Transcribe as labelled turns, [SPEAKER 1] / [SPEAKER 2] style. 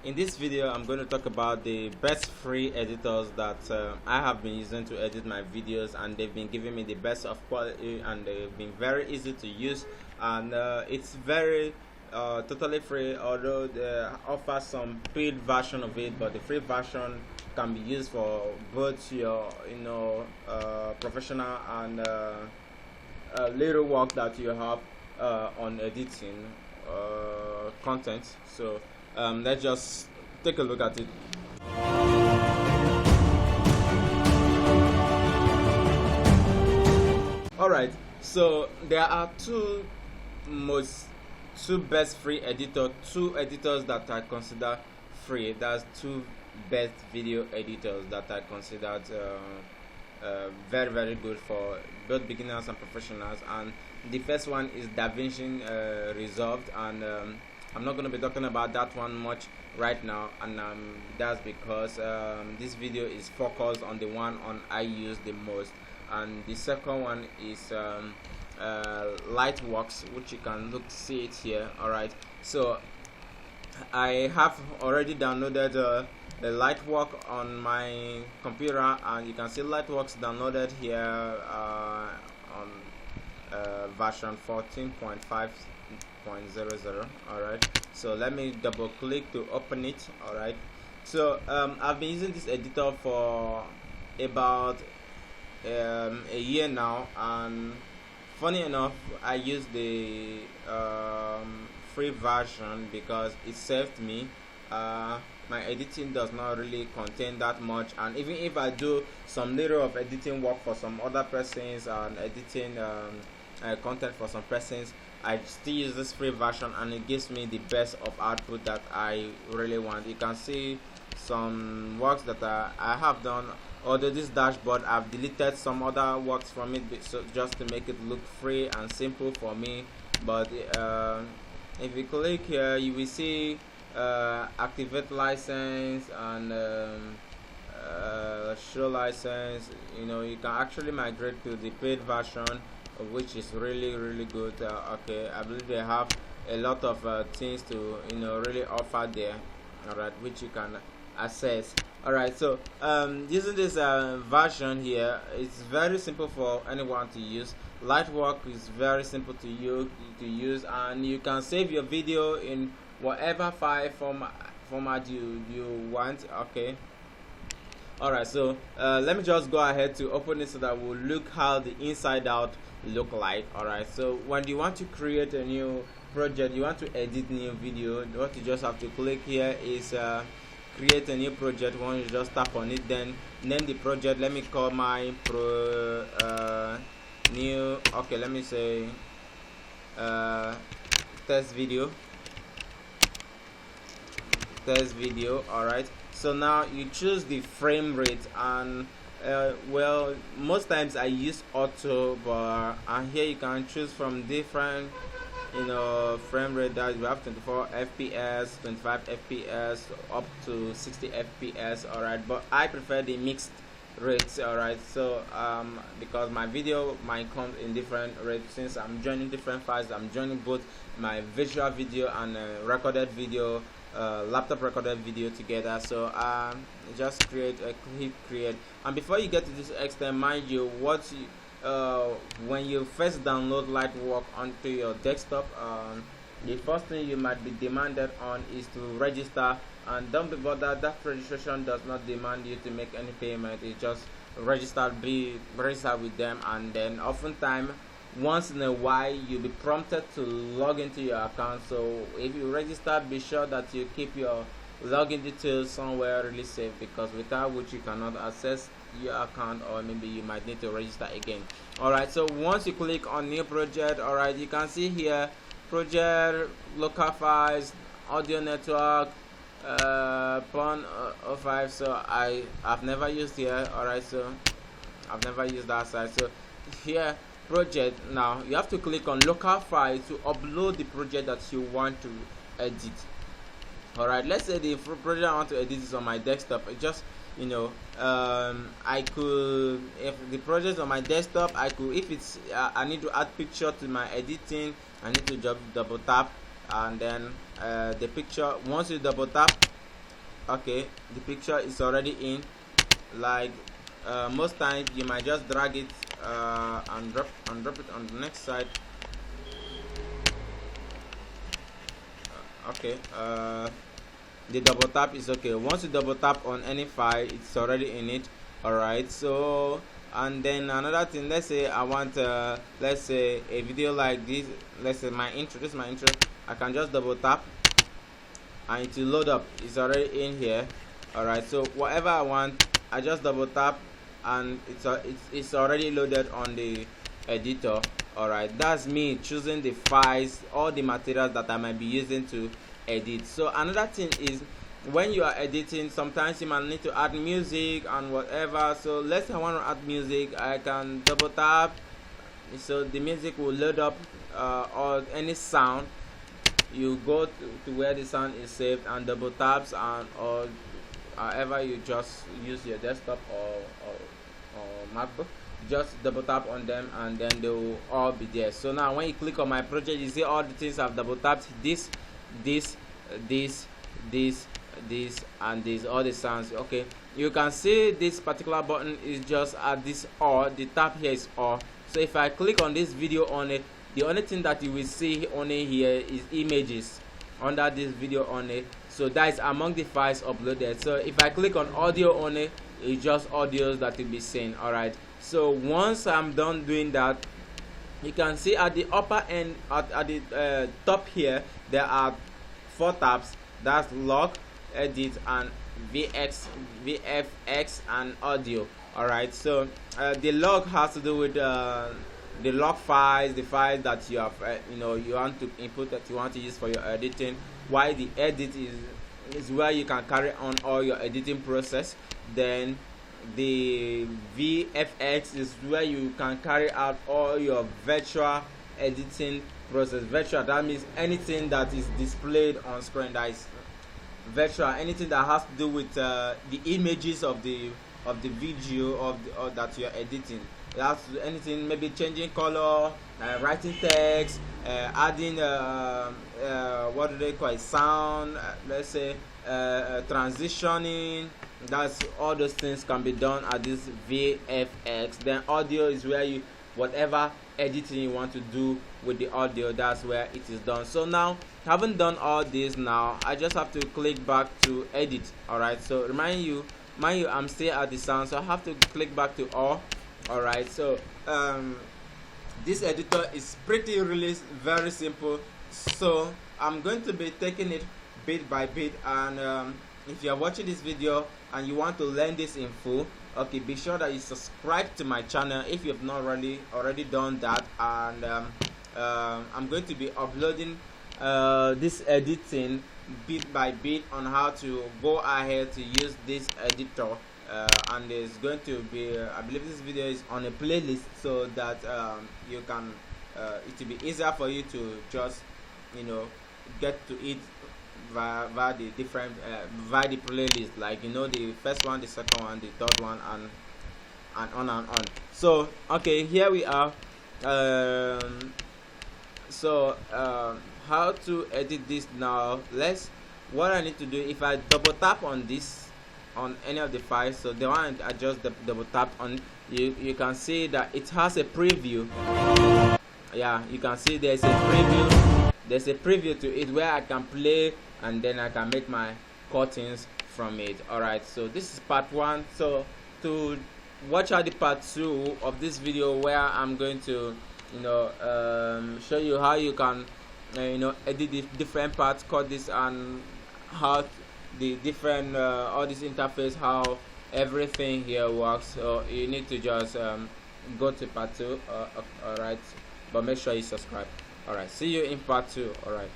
[SPEAKER 1] In this video, I'm going to talk about the best free editors that I have been using to edit my videos, and they've been giving me the best of quality, and they've been very easy to use, and it's very totally free, although they offer some paid version of it, but the free version can be used for both your professional and little work that you have on editing content. So let's just take a look at it. Alright, so there are two best free two editors that I consider free. That's two best video editors that I considered very good for both beginners and professionals. And the first one is DaVinci Resolve, and I'm not going to be talking about that one much right now, and that's because this video is focused on the one I use the most. And the second one is Lightworks, which you can see it here. Alright, so I have already downloaded the Lightworks on my computer, and you can see Lightworks downloaded here on version 14.5.00. Alright, so let me double click to open it. Alright, so I've been using this editor for about a year now, and funny enough, I use the free version because it saved me. My editing does not really contain that much, and even if I do some little of editing work for some other persons and editing content for some persons, I still use this free version, and it gives me the best of output that I really want. You can see some works that I have done. Although this dashboard, I've deleted some other works from it, so just to make it look free and simple for me. But if you click here, you will see activate license and show license. You can actually migrate to the paid version, which is really good. Okay, I believe they have a lot of things to really offer there. Alright, which you can access. Alright, so using this version here, it's very simple for anyone to use. Lightworks is very simple to use, and you can save your video in whatever file format you want. Okay, alright, so let me just go ahead to open it so that we'll look how the inside out look like. Alright, so when you want to create a new project, you want to edit new video, what you just have to click here is create a new project. Once you just tap on it, then name the project. Let me call my new, okay, let me say test video. Alright, so now you choose the frame rate, and well, most times I use auto, but here you can choose from different frame rate that you have 24 fps, 25 fps, up to 60 fps. Alright, but I prefer the mixed rates. Alright, so because my video might come in different rates, since I'm joining different files. I'm joining both my visual video and recorded video, laptop recorded video together. So just click create, and before you get to this extent, mind you, when you first download Lightworks onto your desktop, the first thing you might be demanded on is to register. And don't be bothered, that registration does not demand you to make any payment. It just register with them, and then oftentimes once in a while you'll be prompted to log into your account. So if you register, be sure that you keep your login details somewhere really safe, because without which you cannot access your account, or maybe you might need to register again. Alright, so once you click on new project, alright, you can see here project, local files, audio network, Pon05. so I've never used here. Alright, so I've never used that side. So here project, now you have to click on local file to upload the project that you want to edit. Alright, let's say the project I want to edit is on my desktop. It just I could, if the project is on my desktop, I could, if it's I need to add picture to my editing, I need to double tap, and then the picture, once you double tap, okay, the picture is already in. Like most times you might just drag it and drop it on the next side. Okay, the double tap is okay. Once you double tap on any file, it's already in it. Alright, so and then another thing, let's say I want let's say a video like this, let's say my intro, this is my intro. I can just double tap and it will load up. It's already in here. Alright, so whatever I want, I just double tap and it's already loaded on the editor. Alright, that's me choosing the files, all the materials that I might be using to edit. So another thing is, when you are editing, sometimes you might need to add music and whatever. So let's say I want to add music, I can double tap, so the music will load up, or any sound. You go to where the sound is saved and double taps, and or however you just use your desktop or MacBook, just double tap on them and then they will all be there. So now when you click on my project, you see all the things I've double tapped: this and this, all the sounds. Okay, you can see this particular button is just at this all, the tab here is all. So if I click on this video on it, the only thing that you will see only here is images under this video on it. So that is among the files uploaded. So if I click on audio on it, it's just audios that will be seen. Alright, so once I'm done doing that, you can see at the upper end, at the top here, there are 4 tabs. That's log, edit, and VFX and audio. Alright, so the log has to do with the log files, the files that you have you want to input, that you want to use for your editing, while the edit is where you can carry on all your editing process. Then the VFX is where you can carry out all your virtual editing process. Virtual, that means anything that is displayed on screen, that is virtual. Anything that has to do with the images of the video or that you're editing. That's anything, maybe changing color, writing text, adding what do they call it, sound, let's say transitioning. That's all those things can be done at this VFX. Then audio is where you, whatever editing you want to do with the audio, that's where it is done. So now, having done all this, now I just have to click back to edit. Alright, so mind you I'm still at the sound, so I have to click back to all. Alright, so this editor is really very simple. So I'm going to be taking it bit by bit, and if you are watching this video and you want to learn this in full, okay, be sure that you subscribe to my channel if you have not already done that. And I'm going to be uploading this editing bit by bit on how to go ahead to use this editor, and there's going to be I believe this video is on a playlist, so that you can it will be easier for you to just get to it via the different via the playlist, like the first one, the second one, the third one, and on and on. So okay, here we are. How to edit this now? What I need to do, if I double tap on this, on any of the files, so the one I just double tap on, you can see that it has a preview. Yeah, you can see there's a preview to it where I can play, and then I can make my cuttings from it. Alright, so this is part 1. So to watch out the part 2 of this video, where I'm going to show you how you can edit the different parts, cut this, and how the different all this interface, how everything here works. So you need to just go to part 2. Alright, but make sure you subscribe. Alright, see you in part 2. Alright.